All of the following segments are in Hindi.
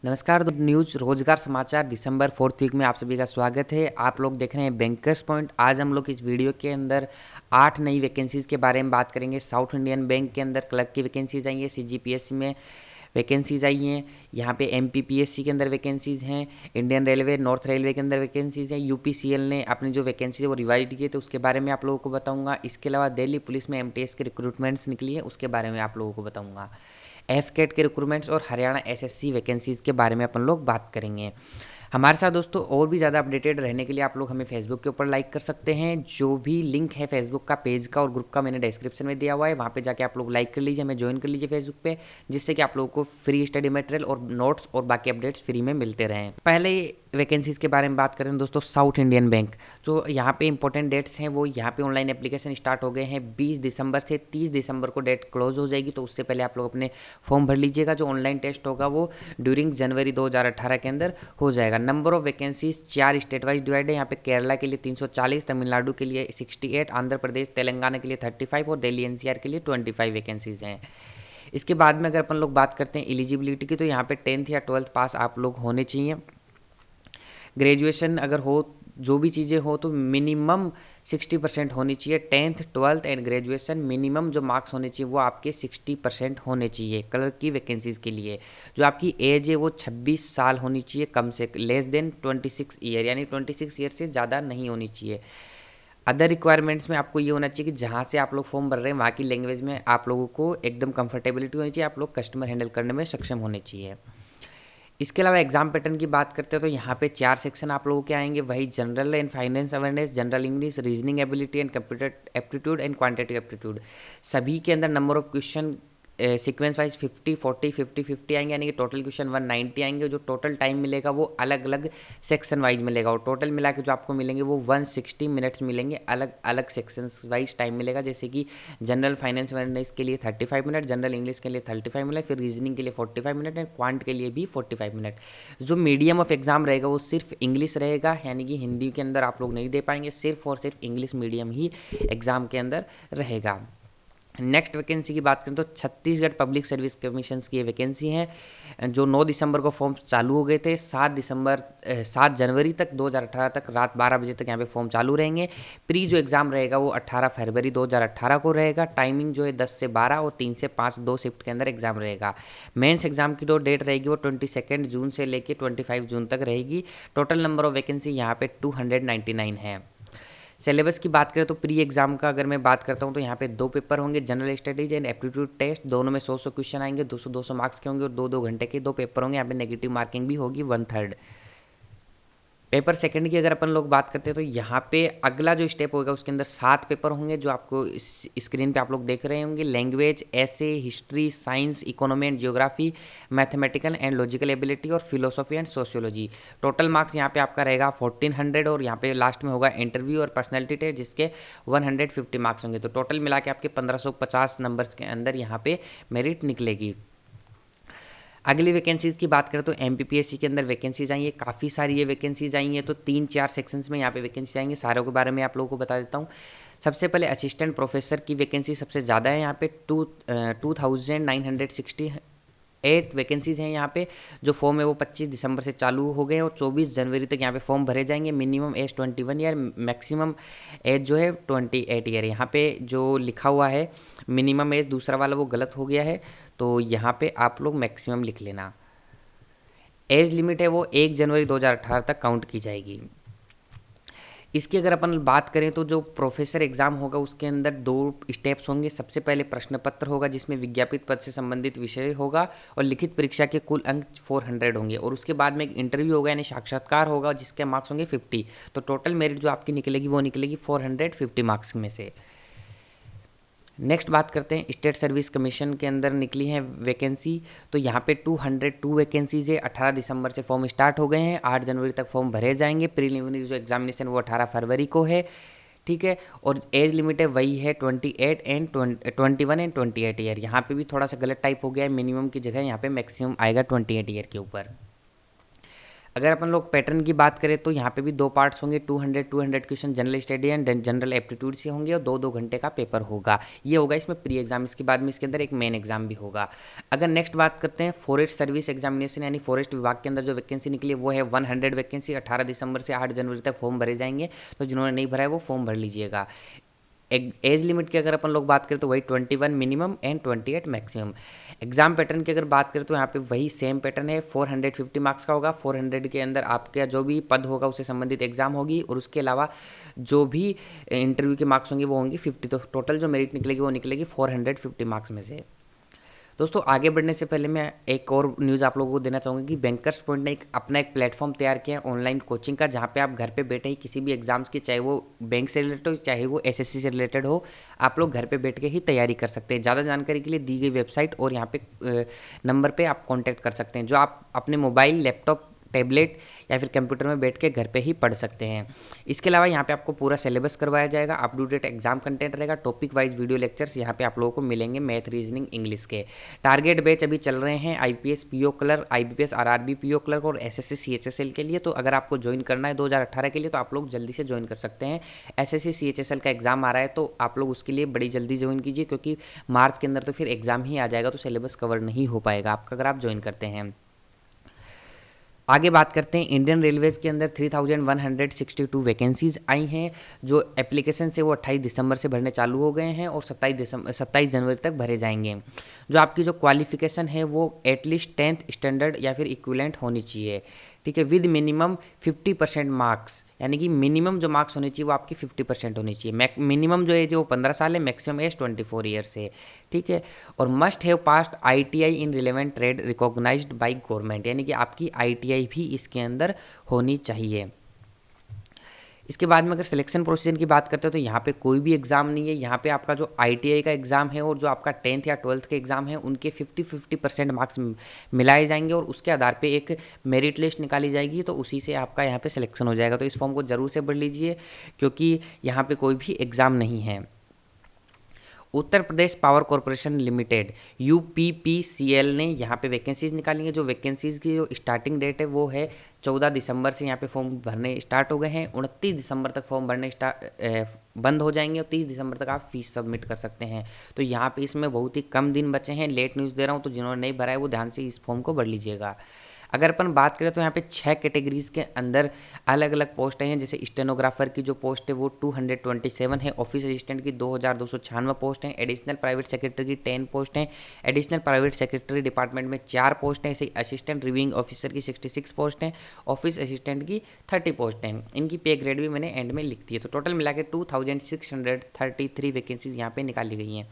नमस्कार न्यूज़ रोजगार समाचार दिसंबर 4th वीक में आप सभी का स्वागत है। आप लोग देख रहे हैं बैंकर्स पॉइंट। आज हम लोग इस वीडियो के अंदर 8 नई वैकेंसीज़ के बारे में बात करेंगे। साउथ इंडियन बैंक के अंदर क्लर्क की वैकेंसीज आई है, सीजीपीएससी में वैकेंसीज आई हैं, यहाँ पे एमपीपीएससी के अंदर वैकेंसीज़ हैं, इंडियन रेलवे नॉर्थ रेलवे के अंदर वैकेंसीज़ हैं, यूपीसीएल ने अपनी जो वैकेंसी है वो रिवाइज की है तो उसके बारे में आप लोगों को बताऊंगा। इसके अलावा दिल्ली पुलिस में एमटीएस की रिक्रूटमेंट्स निकली है, उसके बारे में आप लोगों को बताऊंगा। एफकेट के रिक्रूटमेंट्स और हरियाणा एसएससी वैकेंसीज़ के बारे में अपन लोग बात करेंगे। हमारे साथ दोस्तों और भी ज़्यादा अपडेटेड रहने के लिए आप लोग हमें फेसबुक के ऊपर लाइक कर सकते हैं। जो भी लिंक है फेसबुक का पेज का और ग्रुप का मैंने डिस्क्रिप्शन में दिया हुआ है, वहाँ पे जाके आप लोग लाइक कर लीजिए, हमें ज्वाइन कर लीजिए फेसबुक पे, जिससे कि आप लोगों को फ्री स्टडी मटेरियल और नोट्स और बाकी अपडेट्स फ्री में मिलते रहें। पहले वैकेंसीज़ के बारे में बात करें दोस्तों, साउथ इंडियन बैंक जो यहाँ पे इंपॉर्टेंट डेट्स हैं वो यहाँ पे ऑनलाइन एप्लीकेशन स्टार्ट हो गए हैं। 20 दिसंबर से 30 दिसंबर को डेट क्लोज हो जाएगी, तो उससे पहले आप लोग अपने फॉर्म भर लीजिएगा। जो ऑनलाइन टेस्ट होगा वो ड्यूरिंग जनवरी 2018 के अंदर हो जाएगा। Number of vacancies 4 state wise divide है। यहाँ पे केरला के लिए 340, तमिलनाडु के लिए 68, आंध्र प्रदेश तेलंगाना के लिए 35 और दिल्ली एनसीआर के लिए 25 वैकेंसीज हैं। इसके बाद में अगर अपन लोग बात करते हैं एलिजिबिलिटी की, तो यहाँ पे 10th या 12th पास आप लोग होने चाहिए। ग्रेजुएशन अगर हो, जो भी चीज़ें हो तो मिनिमम 60% होनी चाहिए। 10th 12th and graduation minimum जो मार्क्स होने चाहिए वो आपके 60% होने चाहिए क्लर्क की वैकेंसीज़ के लिए। जो आपकी एज है वो 26 साल होनी चाहिए, कम से लेस देन 26 ईयर, यानी 26 ईयर से ज़्यादा नहीं होनी चाहिए। अदर रिक्वायरमेंट्स में आपको ये होना चाहिए कि जहाँ से आप लोग फॉर्म भर रहे हैं वहाँ की लैंग्वेज में आप लोगों को एकदम कंफर्टेबिलिटी होनी चाहिए, आप लोग कस्टमर हैंडल करने में सक्षम होने चाहिए। इसके अलावा एग्जाम पैटर्न की बात करते हैं तो यहाँ पे 4 सेक्शन आप लोगों के आएंगे, वही general and finance awareness, general English, reasoning ability and computer aptitude and quantitative aptitude. सभी के अंदर number of question sequence wise 50 40 50 50 आएंगे, यानी कि टोटल क्वेश्चन 190 आएंगे। जो टोटल टाइम मिलेगा वो अलग अलग सेक्शन वाइज मिलेगा और टोटल मिला के जो आपको मिलेंगे वो 160 मिनट्स मिलेंगे। अलग अलग सेक्शंस वाइज टाइम मिलेगा, जैसे कि जनरल फाइनेंस अवेयरनेस के लिए 35 मिनट, जनरल इंग्लिश के लिए 35 मिनट, फिर रीजनिंग के लिए 45 मिनट एंड क्वांट के लिए भी 45 मिनट। जो मीडियम ऑफ एग्जाम रहेगा वो सिर्फ इंग्लिश रहेगा, यानी कि हिंदी के अंदर आप लोग नहीं दे पाएंगे, सिर्फ और सिर्फ इंग्लिश मीडियम ही एग्जाम के अंदर रहेगा। नेक्स्ट वैकेंसी की बात करें तो छत्तीसगढ़ पब्लिक सर्विस कमीशन की ये वैकेंसी है। जो 9 दिसंबर को फॉर्म चालू हो गए थे, 7 जनवरी तक 2018 तक रात 12 बजे तक यहाँ पे फॉर्म चालू रहेंगे। प्री जो एग्ज़ाम रहेगा वो 18 फरवरी 2018 को रहेगा। टाइमिंग जो है 10 से 12 और 3 से 5 2 शिफ्ट के अंदर एग्जाम रहेगा। मेंस एग्जाम की जो डेट रहेगी वो 22 जून से लेके 25 जून तक रहेगी। टोटल नंबर ऑफ वैकेंसी यहाँ पे 299 है। सिलेबस की बात करें तो प्री एग्जाम का अगर मैं बात करता हूं तो यहाँ पे 2 पेपर होंगे, general studies and aptitude test. दोनों में 100 क्वेश्चन आएंगे, 200 मार्क्स के होंगे और 2 घंटे के 2 पेपर होंगे। यहाँ पे नेगेटिव मार्किंग भी होगी 1/3। पेपर सेकंड की अगर अपन लोग बात करते हैं तो यहाँ पे अगला जो स्टेप होगा उसके अंदर 7 पेपर होंगे, जो आपको इस स्क्रीन पे आप लोग देख रहे होंगे। लैंग्वेज, ऐसे, history, science, economy and geography, mathematical and logical ability और philosophy and sociology. Total marks यहाँ पे आपका रहेगा 1400 और यहाँ पे लास्ट में होगा इंटरव्यू और पर्सनैलिटी टेस्ट, जिसके 150 मार्क्स होंगे। तो टोटल मिला के आपके 1550 नंबर्स के अंदर यहाँ पे मेरिट निकलेगी। अगली वैकेंसीज़ की बात करें तो एमपीपीएससी के अंदर वैकेंसीज आई है, काफ़ी सारी ये वैकेंसीज आई हैं। तो 3-4 सेक्शंस में यहाँ पे वैकेंसी आएंगे, सारों के बारे में आप लोगों को बता देता हूँ। सबसे पहले असिस्टेंट प्रोफेसर की वैकेंसी सबसे ज़्यादा है, यहाँ पे 2968 वैकेंसीज हैं यहाँ पे। जो फॉर्म है वो 25 दिसंबर से चालू हो गए और 24 जनवरी तक यहाँ पे फॉर्म भरे जाएंगे। Minimum age 21 year, maximum age जो है 28 ईयर। यहाँ पे जो लिखा हुआ है मिनिमम एज, दूसरा वाला वो गलत हो गया है, तो यहाँ पे आप लोग मैक्सिमम लिख लेना। एज लिमिट है वो 1 जनवरी 2018 तक काउंट की जाएगी। इसकी अगर अपन बात करें तो जो प्रोफेसर एग्जाम होगा उसके अंदर 2 स्टेप्स होंगे। सबसे पहले प्रश्न पत्र होगा जिसमें विज्ञापित पद से संबंधित विषय होगा और लिखित परीक्षा के कुल अंक 400 होंगे। और उसके बाद में एक इंटरव्यू होगा, यानी साक्षात्कार होगा, जिसके मार्क्स होंगे 50। तो टोटल मेरिट जो आपकी निकलेगी वो निकलेगी 450 मार्क्स में से। नेक्स्ट बात करते हैं स्टेट सर्विस कमीशन के अंदर निकली है वैकेंसी। तो यहाँ पे 202 वैकेंसीज है। 18 दिसंबर से फॉर्म स्टार्ट हो गए हैं, 8 जनवरी तक फॉर्म भरे जाएंगे। प्रीलिमिनरी जो एग्जामिनेशन वो 18 फरवरी को है, ठीक है। और एज लिमिट है वही है 21 एंड 28 ईयर। यहाँ पे भी थोड़ा सा गलत टाइप हो गया है, मिनिमम की जगह यहाँ पे मैक्सिमम आएगा 28 ईयर के ऊपर। अगर अपन लोग पैटर्न की बात करें तो यहाँ पे भी 2 पार्ट्स होंगे, 200 question general study and general aptitude से होंगे और 2-2 घंटे का पेपर होगा। ये होगा इसमें प्री एग्जाम, इसके बाद में इसके अंदर एक मेन एग्जाम भी होगा। अगर नेक्स्ट बात करते हैं फॉरेस्ट सर्विस एग्जामिनेशन यानी फॉरेस्ट विभाग के अंदर जो वैकेंसी निकली है वो है 100 वैकेंसी। 18 दिसंबर से 8 जनवरी तक फॉर्म भरे जाएंगे, तो जिन्होंने नहीं भरा है वो फॉर्म भर लीजिएगा। एज लिमिट की अगर अपन लोग बात करें तो वही 21 minimum and 28 maximum. Exam pattern की अगर बात करें तो यहाँ पे वही सेम पैटर्न है, 450 मार्क्स का होगा। 400 के अंदर आपका जो भी पद होगा उससे संबंधित एग्जाम होगी और उसके अलावा जो भी इंटरव्यू के मार्क्स होंगे वो होंगे 50। तो टोटल जो मेरिट निकलेगी वो निकलेगी 450 मार्क्स में से। दोस्तों आगे बढ़ने से पहले मैं एक और न्यूज़ आप लोगों को देना चाहूँगा कि बैंकर्स पॉइंट ने अपना एक प्लेटफॉर्म तैयार किया है ऑनलाइन कोचिंग का, जहाँ पे आप घर पे बैठे ही किसी भी एग्जाम्स की, चाहे वो बैंक से रिलेटेड हो चाहे वो एसएससी से रिलेटेड हो, आप लोग घर पे बैठ के ही तैयारी कर सकते हैं। ज़्यादा जानकारी के लिए दी गई वेबसाइट और यहाँ पे नंबर पर आप कॉन्टैक्ट कर सकते हैं, जो आप अपने मोबाइल, लैपटॉप, टैबलेट या फिर कंप्यूटर में बैठ के घर पे ही पढ़ सकते हैं। इसके अलावा यहाँ पे आपको पूरा सिलेबस करवाया जाएगा, up to date exam content रहेगा, टॉपिक वाइज वीडियो लेक्चर्स यहाँ पे आप लोगों को मिलेंगे मैथ, रीजनिंग, इंग्लिश के। टारगेट बैच अभी चल रहे हैं IPS PO clerk, IBPS RRB PO clerk और एसएससी सीएचएसएल के लिए। तो अगर आपको ज्वाइन करना है 2018 के लिए तो आप लोग जल्दी से ज्वाइन कर सकते हैं। एसएससी सीएचएसएल का एग्जाम आ रहा है तो आप लोग उसके लिए बड़ी जल्दी ज्वाइन कीजिए, क्योंकि मार्च के अंदर तो फिर एग्जाम ही आ जाएगा, तो सिलेबस कवर नहीं हो पाएगा आपका अगर आप ज्वाइन करते हैं। आगे बात करते हैं इंडियन रेलवेज़ के अंदर 3162 वैकेंसीज़ आई हैं। जो एप्लीकेशन से वो 28 दिसंबर से भरने चालू हो गए हैं और 27 जनवरी तक भरे जाएंगे। जो आपकी जो क्वालिफिकेशन है वो एटलीस्ट 10th स्टैंडर्ड या फिर इक्विवेलेंट होनी चाहिए, ठीक है, विद मिनिमम 50% मार्क्स, यानी कि मिनिमम जो मार्क्स होने चाहिए वो आपकी 50% होनी चाहिए। मिनिमम जो एज है वो 15 साल है, मैक्सिमम एज 24 ईयर्स है, ठीक है। और must have passed ITI in relevant trade recognised by government, यानी कि आपकी आईटीआई भी इसके अंदर होनी चाहिए। इसके बाद में अगर सिलेक्शन प्रोसीजर की बात करते हैं तो यहाँ पे कोई भी एग्जाम नहीं है। यहाँ पे आपका जो आईटीआई का एग्जाम है और जो आपका 10th या 12th के एग्जाम है उनके 50% मार्क्स मिलाए जाएंगे और उसके आधार पे एक मेरिट लिस्ट निकाली जाएगी, तो उसी से आपका यहाँ पे सिलेक्शन हो जाएगा। तो इस फॉर्म को जरूर से भर लीजिए क्योंकि यहाँ पे कोई भी एग्जाम नहीं है। Uttar Pradesh power corporation limited UPPCL ने यहाँ पे वैकेंसीज निकाली हैं। जो वैकेंसीज की जो स्टार्टिंग डेट है वो है 14 दिसंबर से यहाँ पे फॉर्म भरने स्टार्ट हो गए हैं। 29 दिसंबर तक फॉर्म भरने बंद हो जाएंगे और 30 दिसंबर तक आप फीस सबमिट कर सकते हैं। तो यहाँ पे इसमें बहुत ही कम दिन बचे हैं। लेट न्यूज़ दे रहा हूँ, तो जिन्होंने नहीं भरा है वो ध्यान से इस फॉर्म को भर लीजिएगा। अगर अपन बात करें तो यहाँ पे 6 कैटेगरीज के अंदर अलग अलग पोस्टें हैं। जैसे स्टेनोग्राफर की जो पोस्ट है वो 227 है, ऑफिस असिस्टेंट की 2296 पोस्ट हैं, एडिशनल प्राइवेट सेक्रेटरी की 10 पोस्ट हैं, एडिशनल प्राइवेट सेक्रेटरी डिपार्टमेंट में 4 पोस्ट हैं, ऐसे असिस्टेंट रिव्यूइंग ऑफिसर की 66 पोस्ट हैं, ऑफिस असिस्टेंट की 30 पोस्ट हैं। इनकी पे ग्रेड भी मैंने एंड में लिख दी है। तो टोटल मिला के 2633 वैकेंसीज यहाँ पे निकाली गई हैं।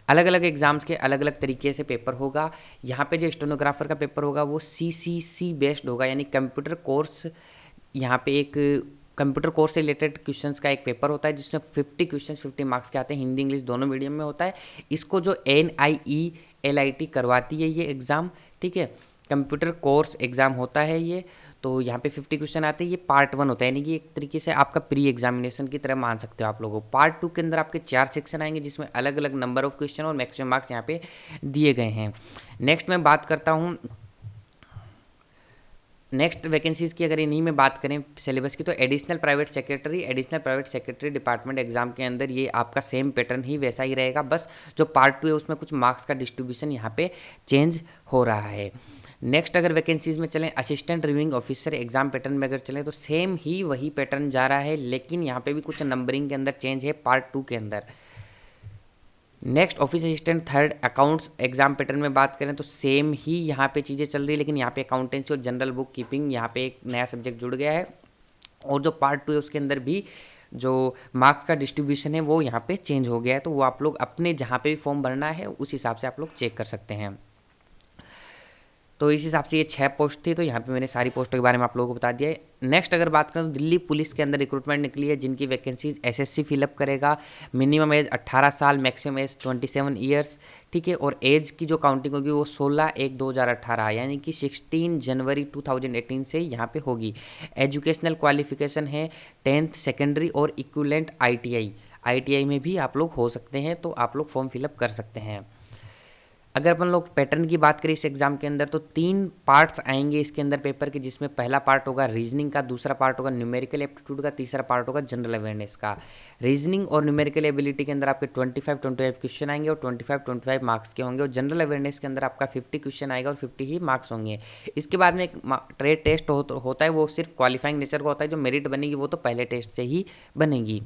अलग अलग एग्जाम्स के अलग अलग तरीके से पेपर होगा। यहाँ पे जो स्टेनोग्राफर का पेपर होगा वो सीसीसी बेस्ड होगा, यानी कंप्यूटर कोर्स। यहाँ पे एक कंप्यूटर कोर्स से रिलेटेड क्वेश्चंस का एक पेपर होता है जिसमें 50 क्वेश्चंस 50 मार्क्स के आते हैं, हिंदी इंग्लिश दोनों मीडियम में होता है। इसको जो NIELIT करवाती है ये एग्ज़ाम, ठीक है, कंप्यूटर कोर्स एग्ज़ाम होता है ये। तो यहाँ पे 50 क्वेश्चन आते हैं। ये पार्ट 1 होता है, यानी कि एक तरीके से आपका प्री एग्जामिनेशन की तरह मान सकते हो आप लोगों। पार्ट 2 के अंदर आपके 4 सेक्शन आएंगे जिसमें अलग अलग नंबर ऑफ क्वेश्चन और मैक्सिमम मार्क्स यहाँ पे दिए गए हैं। नेक्स्ट मैं बात करता हूँ नेक्स्ट वैकेंसीज़ की। अगर इन्हीं में बात करें सिलेबस की तो additional private secretary department exam के अंदर ये आपका सेम पैटर्न ही वैसा ही रहेगा, बस जो पार्ट 2 है उसमें कुछ मार्क्स का डिस्ट्रीब्यूशन यहाँ पे चेंज हो रहा है। नेक्स्ट अगर वैकेंसीज में चलें assistant reviewing officer exam pattern में अगर चलें तो सेम ही वही पैटर्न जा रहा है, लेकिन यहाँ पे भी कुछ नंबरिंग के अंदर चेंज है पार्ट 2 के अंदर। Next office assistant third accounts exam pattern में बात करें तो सेम ही यहाँ पे चीज़ें चल रही है, लेकिन यहाँ पे अकाउंटेंसी और जनरल बुक कीपिंग यहाँ पे एक नया सब्जेक्ट जुड़ गया है। और जो पार्ट 2 है उसके अंदर भी जो मार्क्स का डिस्ट्रीब्यूशन है वो यहाँ पे चेंज हो गया है। तो वो आप लोग अपने जहाँ पे भी फॉर्म भरना है उस हिसाब से आप लोग चेक कर सकते हैं। तो इस हिसाब से ये 6 पोस्ट थी, तो यहाँ पे मैंने सारी पोस्टों के बारे में आप लोगों को बता दिया है। नेक्स्ट अगर बात करें तो दिल्ली पुलिस के अंदर रिक्रूटमेंट निकली है जिनकी वैकेंसीज एसएससी फिलअप करेगा। मिनिमम एज 18 साल, मैक्सिमम एज 27 ईयर्स, ठीक है। और एज की जो काउंटिंग होगी वो 16/1/2018 यानी कि 16 जनवरी 2018 से यहाँ पे होगी। एजुकेशनल क्वालिफिकेशन है 10th सेकेंडरी और इक्विवेलेंट ITI में भी आप लोग हो सकते हैं, तो आप लोग फॉर्म फिलअप कर सकते हैं। अगर अपन लोग पैटर्न की बात करें इस एग्जाम के अंदर तो 3 पार्ट्स आएंगे इसके अंदर पेपर के, जिसमें पहला पार्ट होगा रीजनिंग का, दूसरा पार्ट होगा न्यूमेरिकल एप्टीट्यूड का, तीसरा पार्ट होगा जनरल अवेयरनेस का। रीजनिंग और न्यूमेरिकल एबिलिटी के अंदर आपके 25 क्वेश्चन आएंगे और 25 मार्क्स के होंगे, और जनरल अवेयरनेस के अंदर आपका 50 क्वेश्चन आएगा और 50 ही मार्क्स होंगे। इसके बाद में एक ट्रेड टेस्ट होता है, वो सिर्फ क्वालिफाइंग नेचर का होता है, जो मेरिट बनेगी वो तो पहले टेस्ट से ही बनेगी।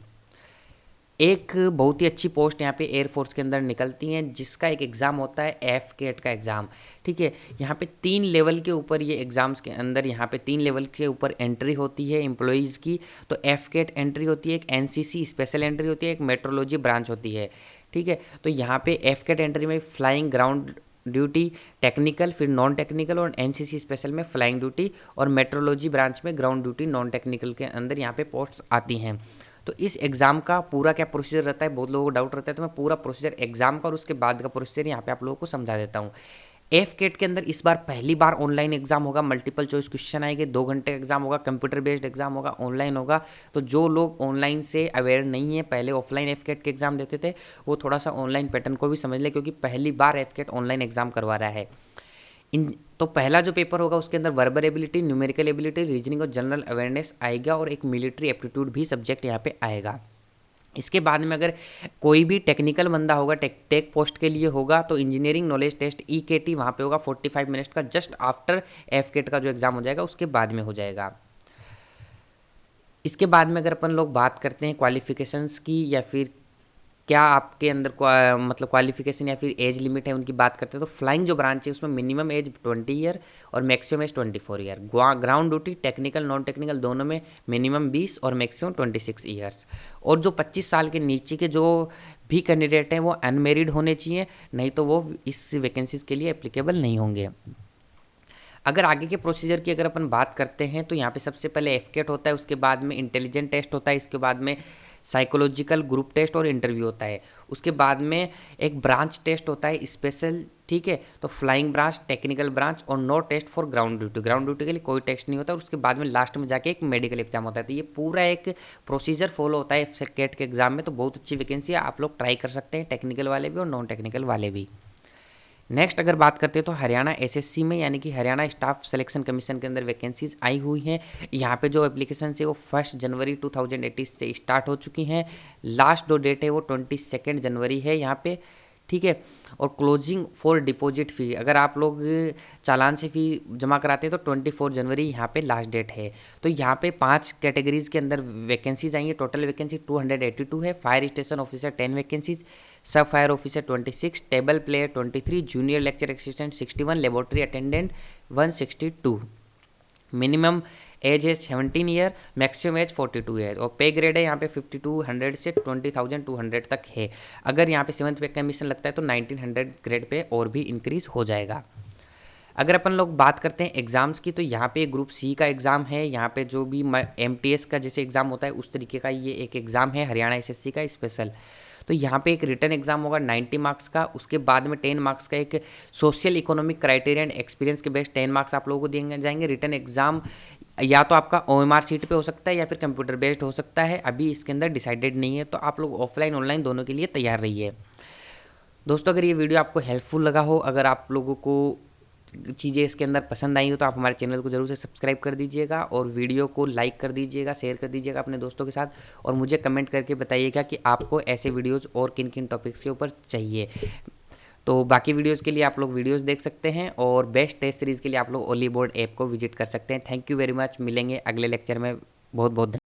एक बहुत ही अच्छी पोस्ट यहाँ पे एयरफोर्स के अंदर निकलती हैं, जिसका एक एग्ज़ाम होता है एफ-कैट का एग्ज़ाम। ठीक है, यहाँ पे 3 लेवल के ऊपर ये एग्ज़ाम्स के अंदर यहाँ पे 3 लेवल के ऊपर एंट्री होती है एम्प्लॉयज़ की। तो एफ-कैट एंट्री होती है, एक एनसीसी स्पेशल एंट्री होती है, एक मेट्रोलॉजी ब्रांच होती है। ठीक है, तो यहाँ पे एफ-कैट एंट्री में फ्लाइंग ग्राउंड ड्यूटी टेक्निकल, फिर नॉन टेक्निकल, और एनसीसी स्पेशल में फ्लाइंग ड्यूटी, और मेट्रोलॉजी ब्रांच में ग्राउंड ड्यूटी नॉन टेक्निकल के अंदर यहाँ पे पोस्ट आती हैं। तो इस एग्ज़ाम का पूरा क्या प्रोसीजर रहता है, बहुत लोगों को डाउट रहता है, तो मैं पूरा प्रोसीजर एग्ज़ाम का और उसके बाद का प्रोसीजर यहाँ पे आप लोगों को समझा देता हूँ। एफ-कैट के अंदर इस बार पहली बार ऑनलाइन एग्जाम होगा, मल्टीपल चॉइस क्वेश्चन आएंगे, 2 घंटे एग्जाम होगा, कंप्यूटर बेस्ड एग्जाम होगा, ऑनलाइन होगा। तो जो लोग ऑनलाइन से अवेयर नहीं है, पहले ऑफलाइन एफ-कैट के एग्जाम देते थे, वो थोड़ा सा ऑनलाइन पैटर्न को भी समझ ले, क्योंकि पहली बार एफ-कैट ऑनलाइन एग्जाम करवा रहा है। तो पहला जो पेपर होगा उसके अंदर verbal ability, numerical ability, reasoning और जनरल अवेयरनेस आएगा, और एक मिलिट्री एप्टीट्यूड भी सब्जेक्ट यहाँ पे आएगा। इसके बाद में अगर कोई भी टेक्निकल बंदा होगा, टेक पोस्ट के लिए होगा, तो इंजीनियरिंग नॉलेज टेस्ट EKT वहाँ पे होगा 45 मिनट्स का, जस्ट आफ्टर एफ-कैट का जो एग्ज़ाम हो जाएगा उसके बाद में हो जाएगा। इसके बाद में अगर अपन लोग बात करते हैं क्वालिफिकेशंस की, या फिर क्या आपके अंदर मतलब क्वालिफिकेशन या फिर एज लिमिट है, उनकी बात करते हैं, तो फ्लाइंग जो ब्रांच है उसमें मिनिमम एज 20 ईयर और maximum age 24 year. Ground duty technical non technical दोनों में मिनिमम 20 और मैक्सिमम 26 ईयर्स। और जो 25 साल के नीचे के जो भी कैंडिडेट हैं वो अनमेरिड होने चाहिए, नहीं तो वो इस वैकेंसीज के लिए एप्लीकेबल नहीं होंगे। अगर आगे के प्रोसीजर की अगर अपन बात करते हैं तो यहाँ पे सबसे पहले एफ-कैट होता है, उसके बाद में इंटेलिजेंट टेस्ट होता है, इसके बाद में साइकोलॉजिकल ग्रुप टेस्ट और इंटरव्यू होता है, उसके बाद में एक ब्रांच टेस्ट होता है स्पेशल। ठीक है, तो फ्लाइंग ब्रांच, टेक्निकल ब्रांच, और no test for ground duty. Ground duty के लिए कोई टेस्ट नहीं होता, और उसके बाद में लास्ट में जाके एक मेडिकल एग्जाम होता है। तो ये पूरा एक प्रोसीजर फॉलो होता है एफ-कैट के एग्जाम में। तो बहुत अच्छी वैकेंसी है, आप लोग ट्राई कर सकते हैं, टेक्निकल वाले भी और नॉन टेक्निकल वाले भी। नेक्स्ट अगर बात करते हैं तो हरियाणा एसएससी में, यानी कि हरियाणा स्टाफ सिलेक्शन कमीशन के अंदर वैकेंसीज आई हुई हैं। यहाँ पे जो एप्लीकेशन है वो 1 जनवरी 2018 से स्टार्ट हो चुकी हैं। लास्ट जो डेट है वो 22 जनवरी है यहाँ पे। ठीक है, और क्लोजिंग फॉर डिपॉजिट फ़ी, अगर आप लोग चालान से फ़ी जमा कराते हैं तो 24 जनवरी यहाँ पे लास्ट डेट है। तो यहाँ पे 5 कैटेगरीज के अंदर वैकेंसीज आएंगी। टोटल वैकेंसी 282 है। फायर स्टेशन ऑफिसर 10 वैकेंसीज, सब fire officer 26, table player 23, junior lecture assistant 61, laboratory attendant 162। Minimum age है 17 ईयर, मैक्सिमम एज 42 ईयर, और पे ग्रेड है यहाँ पे 5200 से 20,200 तक है। अगर यहाँ पे 7th पे कमीशन लगता है तो 1900 ग्रेड पे और भी इंक्रीज हो जाएगा। अगर अपन लोग बात करते हैं एग्ज़ाम्स की, तो यहाँ पे ग्रुप C का एग्ज़ाम है। यहाँ पे जो भी MTS का जैसे एग्ज़ाम होता है उस तरीके का ये एक एग्ज़ाम है हरियाणा एसएससी का स्पेशल। तो यहाँ पे एक रिटन एग्जाम होगा 90 मार्क्स का, उसके बाद में 10 मार्क्स का एक social economic criteria and experience के बेस्ड 10 मार्क्स आप लोगों को दिए जाएंगे। रिटन एग्जाम या तो आपका OMR सीट पे हो सकता है या फिर कंप्यूटर बेस्ड हो सकता है, अभी इसके अंदर डिसाइडेड नहीं है। तो आप लोग ऑफलाइन ऑनलाइन दोनों के लिए तैयार रहिए। दोस्तों अगर ये वीडियो आपको हेल्पफुल लगा हो, अगर आप लोगों को चीज़ें इसके अंदर पसंद आई हो, तो आप हमारे चैनल को जरूर से सब्सक्राइब कर दीजिएगा, और वीडियो को लाइक कर दीजिएगा, शेयर कर दीजिएगा अपने दोस्तों के साथ, और मुझे कमेंट करके बताइएगा कि आपको ऐसे वीडियोज़ और किन किन टॉपिक्स के ऊपर चाहिए। तो बाकी वीडियोज़ के लिए आप लोग वीडियोज़ देख सकते हैं, और बेस्ट टेस्ट सीरीज़ के लिए आप लोग ओली बोर्ड ऐप को विजिट कर सकते हैं। थैंक यू वेरी मच, मिलेंगे अगले लेक्चर में। बहुत बहुत